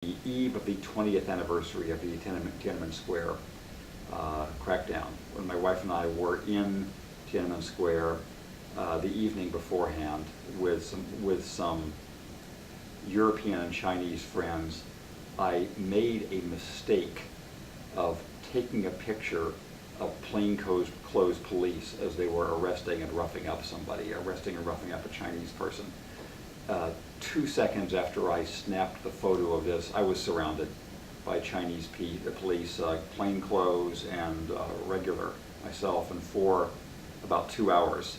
the eve of the 20th anniversary of the Tiananmen Square crackdown, when my wife and I were in Tiananmen Square the evening beforehand with some European and Chinese friends. I made a mistake of taking a picture of plainclothes police as they were arresting and roughing up a Chinese person. 2 seconds after I snapped the photo of this, I was surrounded by Chinese police, plainclothes and regular, myself, and for about 2 hours.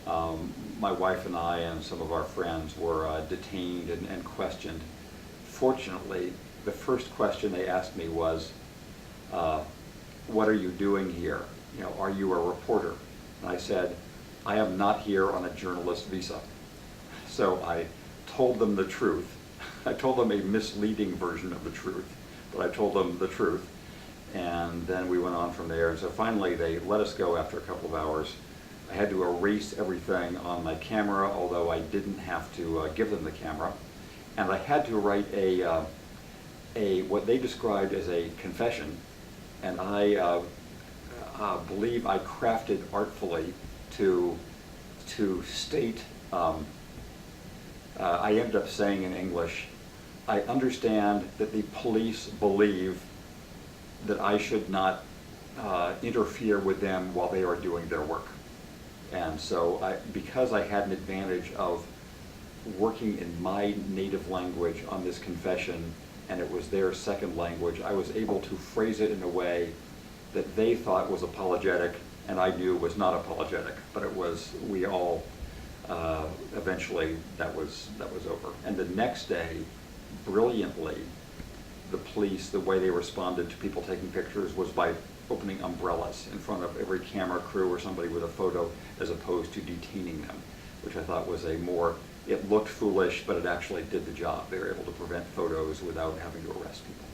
My wife and I and some of our friends were detained and questioned. Fortunately, the first question they asked me was, what are you doing here? You know, are you a reporter? And I said, I am not here on a journalist visa. So I told them the truth. I told them a misleading version of the truth, but I told them the truth. And then we went on from there. And so finally they let us go after a couple of hours. I had to erase everything on my camera, although I didn't have to give them the camera. And I had to write what they described as a confession. And I believe I crafted artfully to state, I ended up saying in English, I understand that the police believe that I should not interfere with them while they are doing their work. And so because I had an advantage of working in my native language on this confession, and it was their second language, I was able to phrase it in a way that they thought was apologetic and I knew was not apologetic. But it was, we all, eventually that was over. And the next day, brilliantly, the police, the way they responded to people taking pictures was by opening umbrellas in front of every camera crew or somebody with a photo, as opposed to detaining them, which I thought was it looked foolish, but it actually did the job. They were able to prevent photos without having to arrest people.